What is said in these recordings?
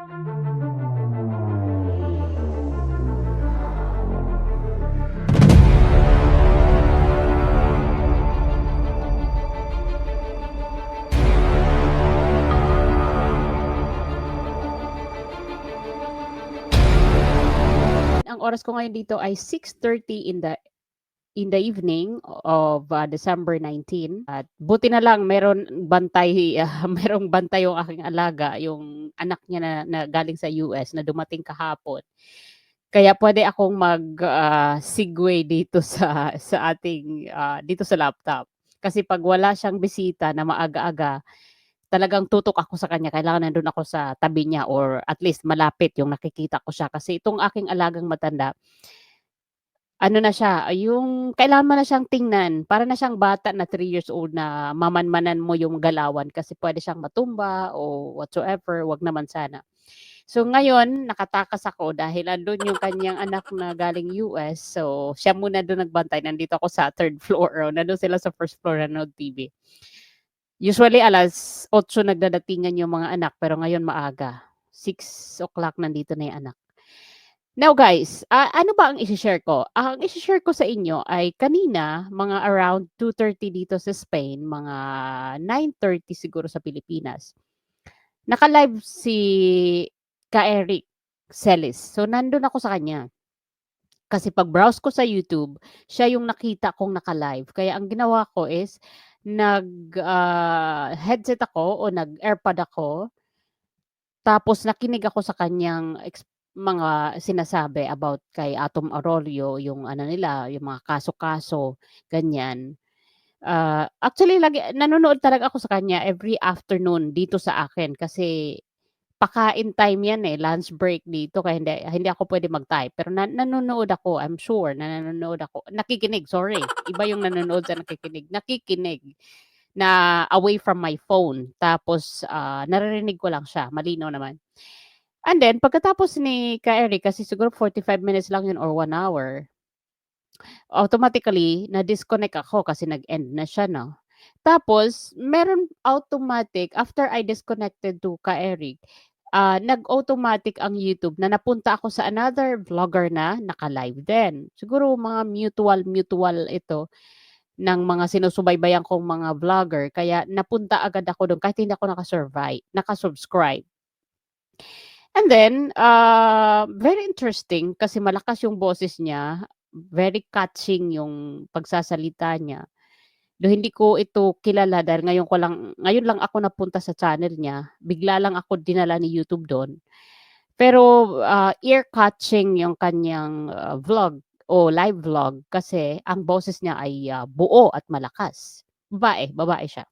Ang oras ko ngayon dito ay 6:30 in the evening of December 19. At buti na lang meron bantay, merong bantay yung aking alaga, yung anak niya na galing sa US na dumating kahapon. Kaya pwede akong segue dito sa ating, dito sa laptop. Kasi 'pag wala siyang bisita na maaga-aga, talagang tutok ako sa kanya, kailangan nandun ako sa tabi niya or at least malapit yung nakikita ko siya. Kasi itong aking alagang matanda, ano na siya, yung kailangan mo na siyang tingnan, para na siyang bata na 3 years old na mamanmanan mo yung galawan kasi puwede siyang matumba o whatsoever, 'wag naman sana. So ngayon nakatakas ako dahil andun yung kanyang anak na galing US, so siya muna dun nagbantay, nandito ako sa third floor, nandun sila sa first floor nanonood TV. Usually 8:00 nagdadatingan yung mga anak, pero ngayon maaga, 6 o'clock nandito na yung anak. Now guys, ano ba ang ishi-share ko? Ang ishi-share ko sa inyo ay kanina mga around 2:30 dito sa Spain, mga 9:30 siguro sa Pilipinas. Naka-live si Ka Eric Celis. So nandun ako sa kanya. Kasi pag-browse ko sa YouTube, siya yung nakita kong naka-live. Kaya ang ginawa ko is headset ako o nag-AirPod ako, tapos nakinig ako sa kanyang mga sinasabi about kay Atom Arroyo, yung ano nila, yung mga kaso-kaso, ganyan. Actually lagi nanonood talaga ako sa kanya every afternoon dito sa akin kasi pakain time 'yan, eh, lunch break dito kaya hindi ako puwede mag-type. Pero nanonood ako, I'm sure na nanonood ako nakikinig, sorry, iba yung nanonood sa nakikinig. Nakikinig na away from my phone tapos, naririnig ko lang siya, malinaw naman. And then pagkatapos ni Ka Eric kasi siguro 45 minutes lang 'yun or 1 hour, automatically na-disconnect ako kasi nag-end na siya 'no. Tapos meron automatic after I disconnected to Ka Eric, nag-automatic ang YouTube na napunta ako sa another vlogger na naka-live din. Siguro mga mutual ito ng mga sinusubaybayan kong mga vlogger kaya napunta agad ako dun kahit hindi ako naka-subscribe. And then, very interesting kasi malakas yung boses niya, very catching yung pagsasalita niya. Though hindi ko ito kilala dahil ngayon lang ako napunta sa channel niya, bigla lang ako dinala ni YouTube dun. Pero, ear-catching yung kanyang, vlog o live vlog kasi ang boses niya ay, buo at malakas. Babae siya.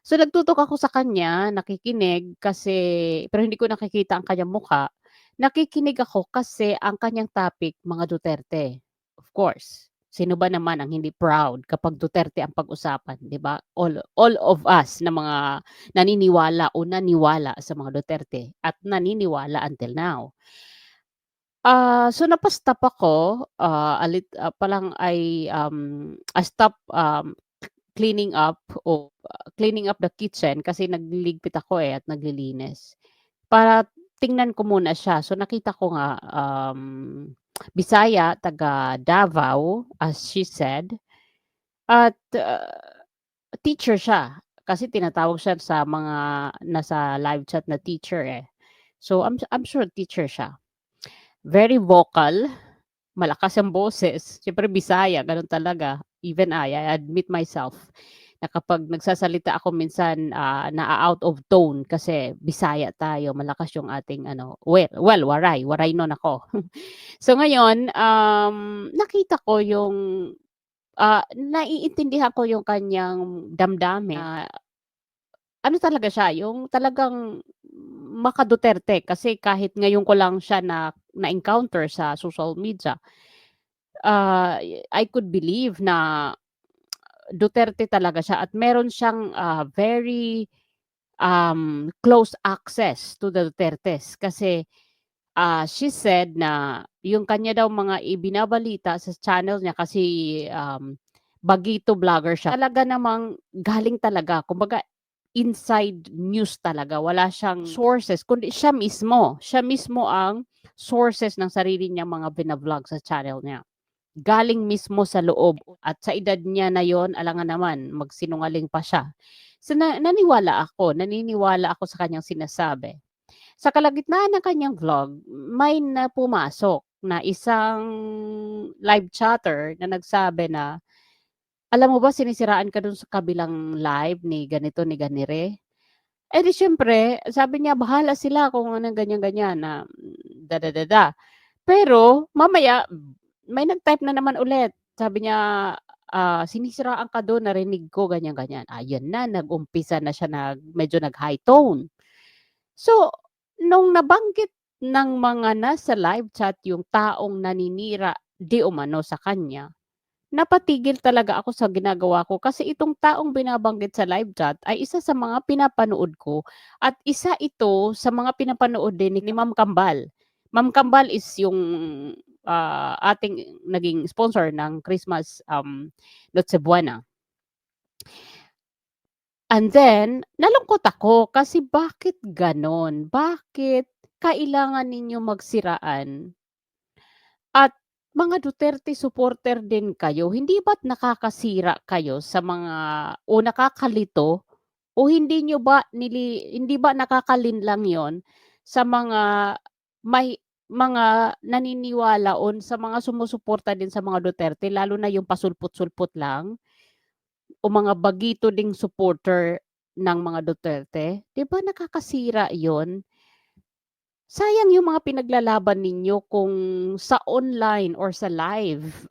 So, nagtutok ako sa kanya, nakikinig kasi pero hindi ko nakikita ang kanyang mukha. Nakikinig ako kasi ang kanyang topic mga Duterte, of course. Sino ba naman ang hindi proud kapag Duterte ang pag-usapan, 'di ba? All of us na mga naniniwala o naniwala sa mga Duterte at naniniwala until now. So napa-stop ako, palang I stop, cleaning up cleaning up the kitchen kasi nagliligpit ako, at naglilinis. Para tingnan ko muna siya. So nakita ko nga, Bisaya, taga Davao, as she said, at, teacher siya. Kasi tinatawag siya sa mga nasa live chat na teacher, eh. So I'm sure teacher siya. Very vocal, malakas ang boses, siyempre Bisaya gano'n talaga. Even I admit myself na kapag nagsasalita ako minsan, naa-out of tone kasi Bisaya tayo, malakas yung ating ano, waray nun ako. So ngayon, nakita ko yung, naiintindihan ko yung kanyang damdamin na ano talaga siya, yung talagang maka-Duterte kasi kahit ngayon ko lang siya na-encounter sa social media, I could believe na Duterte talaga siya at meron siyang, very, close access to the Dutertes kasi, she said na yung kanya daw mga ibinabalita sa channel niya kasi, Bagito vlogger siya, talaga namang galing talaga kumbaga inside news talaga, wala siyang sources kundi siya mismo ang sources ng sarili niyang mga bina-vlog sa channel niya. Galing mismo sa loob at sa edad niya na yon alangan naman magsinungaling pa siya. So, naniniwala ako sa kanyang sinasabi. Sa kalagitnaan ng kanyang vlog, may na pumasok na isang live chatter na nagsabi na, "Alam mo ba sinisiraan ka dun sa kabilang live ni ganito, ni ganire?" Eh, di siyempre sabi niya bahala sila kung anong ganyan-ganyan na da. Pero mamaya may nag-type na naman ulit. Sabi niya, "Sinisiraan ka dun narinig ko ganyan-ganyan." Ayun na nag-umpisa na siya medyo nag-high tone. So, nung nabanggit ng mga nasa live chat yung taong naninira di umano sa kanya, napatigil talaga ako sa ginagawa ko kasi itong taong binabanggit sa live chat ay isa sa mga pinapanood ko at isa ito sa mga pinapanood din ni Ma'am Kambal. Ma'am Kambal is yung, ating naging sponsor ng Christmas, Noche Buena. And then, nalungkot ako kasi bakit gano'n? Bakit kailangan ninyong magsiraan? At mga Duterte supporter din kayo, hindi ba't nakakasira kayo sa mga o nakakalito o hindi ba nakakalinlang 'yon sa mga may mga naniniwala o sa mga sumusuporta din sa mga Duterte lalo na yung pasulput-sulput lang o mga bagito ding supporter ng mga Duterte? 'Di ba nakakasira 'yon? Sayang yung mga pinaglalaban ninyo kung sa online or sa live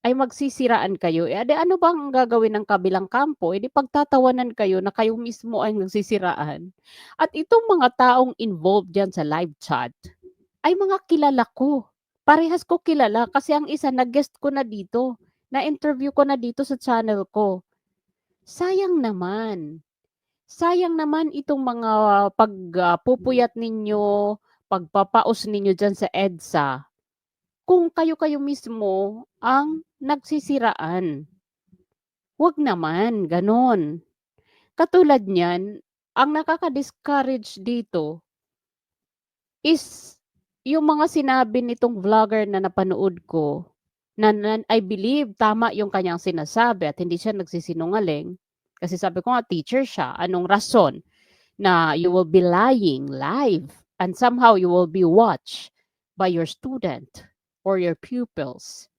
ay magsisiraan kayo, eh, ano bang gagawin ng kabilang kampo, eh, di pagtatawanan kayo na kayo mismo ay nagsisiraan. At itong mga taong involved diyan sa live chat ay mga kilala ko. Parehas ko kilala kasi ang isa na-guest ko na dito, na-interview ko na dito sa channel ko. Sayang naman. Sayang naman itong mga pupuyat ninyo, pagpapaos ninyo diyan sa EDSA, kung kayo-kayo mismo ang nagsisiraan. Wag naman, gano'n. Katulad niyan, ang nakaka-discourage dito is yung mga sinabi nitong vlogger na napanood ko, na I believe tama yung kanyang sinasabi at hindi siya nagsisinungaling. Kasi sabi ko nga teacher siya, anong rason na you will be lying live and somehow you will be watched by your student or your pupils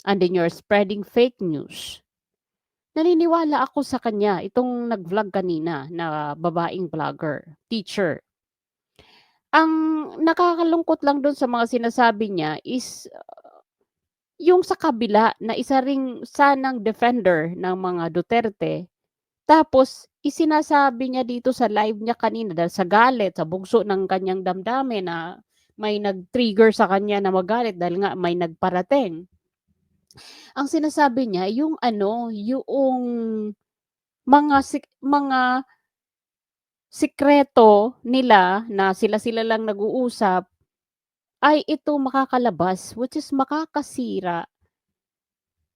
and then you're spreading fake news. Naniniwala ako sa kanya, itong nag-vlog kanina na babaeng vlogger, teacher. Ang nakakalungkot lang dun sa mga sinasabi niya is yung sa kabila na isa ring sanang defender ng mga Duterte, tapos isinasabi niya dito sa live niya kanina dahil sa galit, sa bugso ng kanyang damdamin na may nag-trigger sa kanya na magalit dahil nga may nagparating. Ang sinasabi niya yung yung mga sikreto nila na sila-sila lang nag-uusap ay ito makakalabas which is makakasira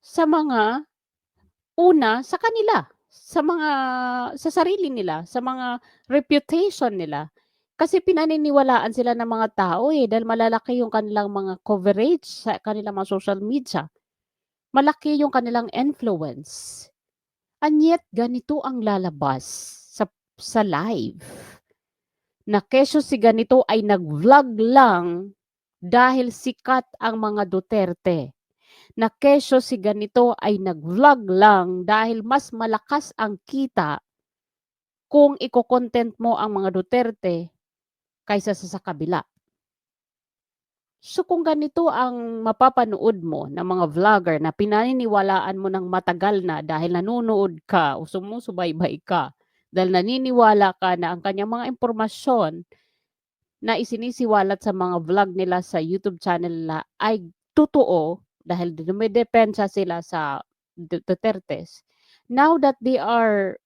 sa mga sa kanila, sa sarili nila, sa mga reputation nila. Kasi pinaniniwalaan sila ng mga tao, eh, dahil malalaki yung kanilang mga coverage sa kanilang mga social media. Malaki yung kanilang influence. And yet ganito ang lalabas sa live. Na kesyo si ganito ay nag-vlog lang dahil sikat ang mga Duterte. Na kesyo si ganito ay nag-vlog lang dahil mas malakas ang kita kung iko-content mo ang mga Duterte kaysa sa kabila. So kung ganito ang mapapanood mo ng mga vlogger na pinaniniwalaan mo ng matagal na dahil nanonood ka o sumusubaybay ka, dahil naniniwala ka na ang kanyang mga impormasyon na isinisiwalat sa mga vlog nila sa YouTube channel nila ay totoo dahil dumedepensa sila sa Dutertes. Now that they are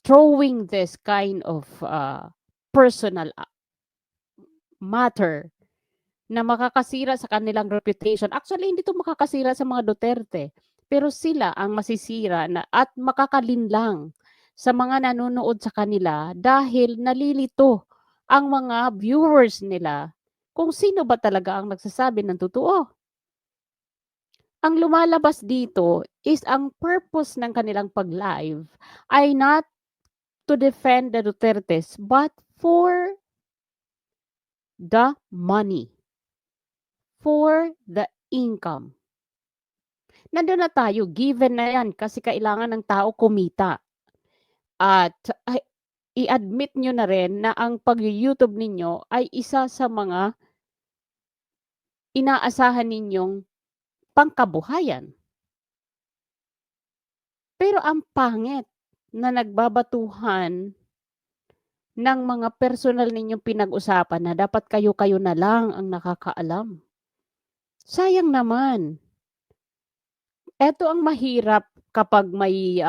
throwing this kind of personal matter na makakasira sa kanilang reputation. Actually, hindi 'to makakasira sa mga Duterte, pero sila ang masisira na at makakalinlang sa mga nanonood sa kanila dahil nalilito ang mga viewers nila kung sino ba talaga ang nagsasabi ng totoo. Ang lumalabas dito is ang purpose ng kanilang pag-live ay not to defend the Dutertes but for the money, for the income. Nandun na tayo, given na yan kasi kailangan ng tao kumita. At i-admit nyo na rin na ang pag-YouTube ninyo ay isa sa mga inaasahan ninyong pangkabuhayan. Pero ang pangit na nagbabatuhan ng mga personal ninyong pinag-usapan na dapat kayo-kayo na lang ang nakakaalam. Sayang naman. Eto ang mahirap kapag may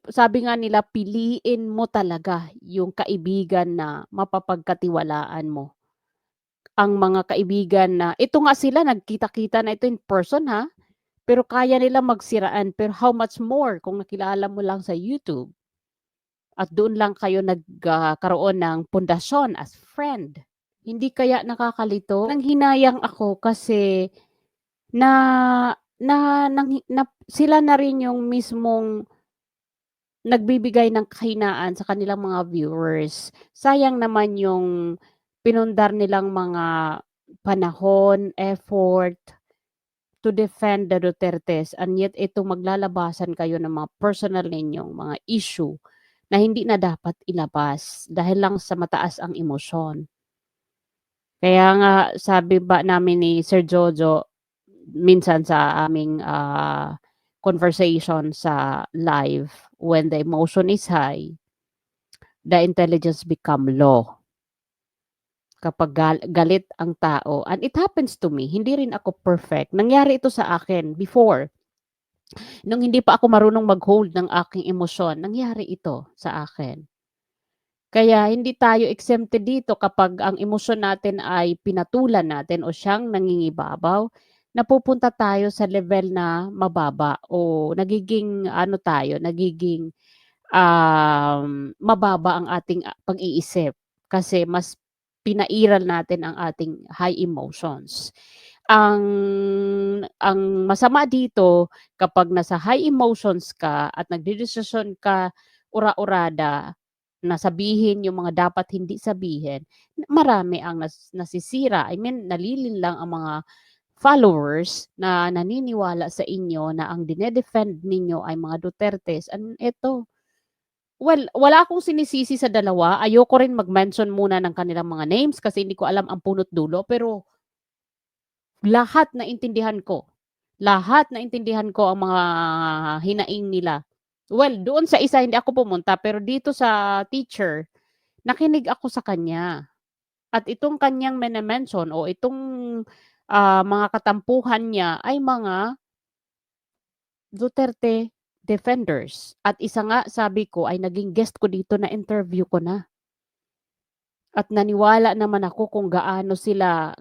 sabi nga nila piliin mo talaga yung kaibigan na mapapagkatiwalaan mo. Ang mga kaibigan na ito nga sila nagkita-kita na ito in person ha, pero kaya nila magsiraan pero how much more kung nakilala mo lang sa YouTube at doon lang kayo nagkaroon ng pundasyon as friend. Hindi kaya nakakalito? Nanghinayang ako kasi na sila na rin yung mismong nagbibigay ng kahinaan sa kanilang mga viewers. Sayang naman yung pinundar nilang mga panahon, effort to defend the Dutertes and yet ito maglalabasan kayo ng mga personal ninyong mga issue na hindi na dapat ilabas dahil lang sa mataas ang emosyon. Kaya nga sabi ba namin ni Sir Jojo minsan sa aming conversation sa live, when the emotion is high, the intelligence become low. Kapag galit ang tao, and it happens to me, hindi rin ako perfect. Nangyari ito sa akin before. Nung hindi pa ako marunong mag-hold ng aking emosyon, nangyari ito sa akin. Kaya hindi tayo exempted dito kapag ang emosyon natin ay pinatulan natin o siyang nangingibabaw, napupunta tayo sa level na mababa o nagiging ano tayo, nagiging mababa ang ating pag-iisip kasi mas pinairal natin ang ating high emotions. Ang masama dito kapag nasa high emotions ka at nagdedesisyon ka ura-urada na sabihin yung mga dapat hindi sabihin, marami ang nasisira. I mean, nalilinlang ang mga followers na naniniwala sa inyo na ang dinedefend ninyo ay mga Dutertes. And eto, well, wala akong sinisisi sa dalawa. Ayoko rin mag-mention muna ng kanilang mga names kasi hindi ko alam ang punot dulo. Pero lahat naintindihan ko. Lahat naintindihan ko ang mga hinaing nila. Well, doon sa isa hindi ako pumunta pero dito sa teacher, nakinig ako sa kanya. At itong kanyang mene-mention o itong mga katampuhan niya ay mga Duterte defenders. At isa nga sabi ko ay naging guest ko dito na interview ko na. At naniwala naman ako kung gaano sila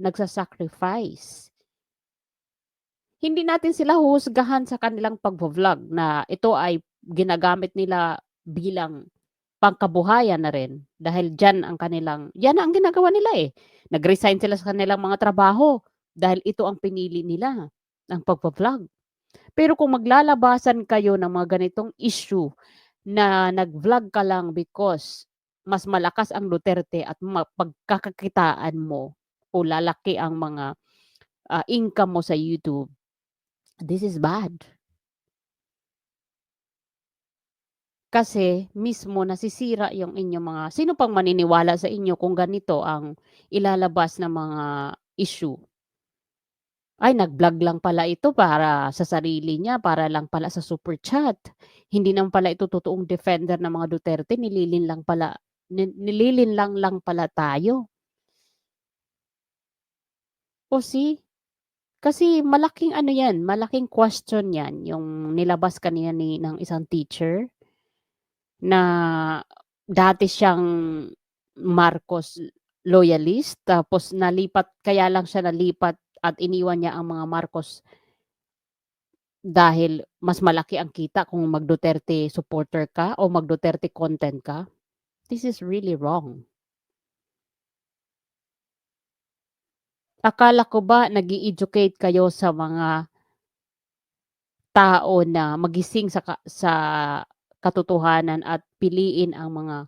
nagsa-sacrifice. Hindi natin sila huhusgahan sa kanilang pagvo-vlog na ito ay ginagamit nila bilang pangkabuhayan na rin dahil yan ang ginagawa nila eh. Nag-resign sila sa kanilang mga trabaho dahil ito ang pinili nila, ang pagvo-vlog. Pero kung maglalabasan kayo ng mga ganitong issue na nag-vlog ka lang because mas malakas ang Duterte at pagkakakitaan mo o lalaki ang mga income mo sa YouTube, this is bad. Kasi mismo nasisira yung inyong mga sino pang maniniwala sa inyo kung ganito ang ilalabas na mga issue. Ay, nag-vlog lang pala ito para sa sarili niya, para lang pala sa super chat. Hindi naman pala ito totoong defender ng mga Duterte, nililinlang lang pala tayo. O see? Kasi malaking ano yan, malaking question yan, yung nilabas kanina ng isang teacher na dati siyang Marcos loyalist tapos kaya lang siya nalipat at iniwan niya ang mga Marcos dahil mas malaki ang kita kung mag-Duterte supporter ka o mag-Duterte content ka. This is really wrong. Akala ko ba nag-e-educate kayo sa mga tao na magising sa katotohanan at piliin ang mga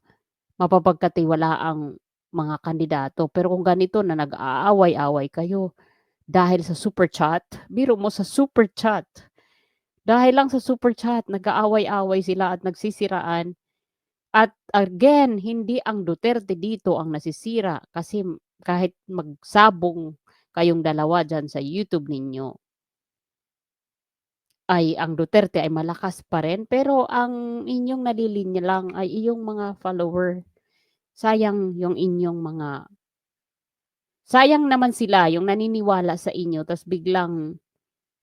mapapagkatiwalaang mga kandidato. Pero kung ganito na nag-aaway-away kayo dahil sa super chat, biro mo sa super chat. Dahil lang sa super chat, nag-aaway-away sila at nagsisiraan. At again, hindi ang Duterte dito ang nasisira kasi kahit magsabong kayong dalawa dyan sa YouTube ninyo, ay ang Duterte ay malakas pa rin. Pero ang inyong nalilinya lang ay iyong mga follower. Sayang naman sila yung naniniwala sa inyo tas biglang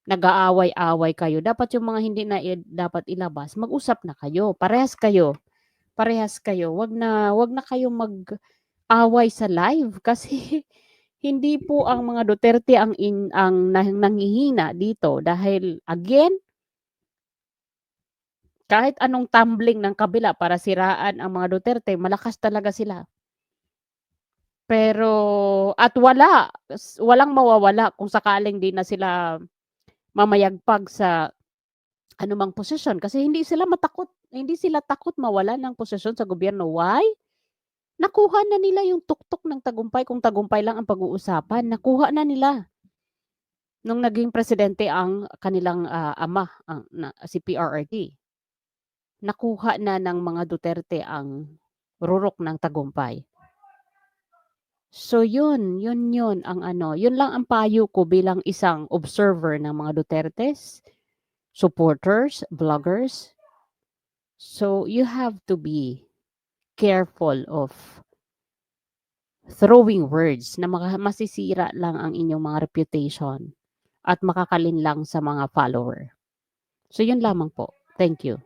nag-aaway-away kayo. Dapat yung mga hindi na dapat ilabas, mag-usap na kayo. Parehas kayo. Parehas kayo. Wag na kayong mag-away sa live kasi hindi po ang mga Duterte ang nanghihina dito dahil again, kahit anong tumbling ng kabila para siraan ang mga Duterte, malakas talaga sila. Pero at walang mawawala kung sakaling di na sila mamayagpag sa anumang posisyon kasi hindi sila takot mawalan ng posisyon sa gobyerno. Why? Nakuha na nila yung tuktok ng tagumpay kung tagumpay lang ang pag-uusapan. Nakuha na nila nung naging presidente ang kanilang ama si PRRD. Nakuha na ng mga Duterte ang rurok ng tagumpay. So yun lang ang payo ko bilang isang observer ng mga Dutertes, supporters, vloggers. So you have to be careful of throwing words na masisira lang ang inyong mga reputation at makakalinlang sa mga follower. So yun lamang po. Thank you.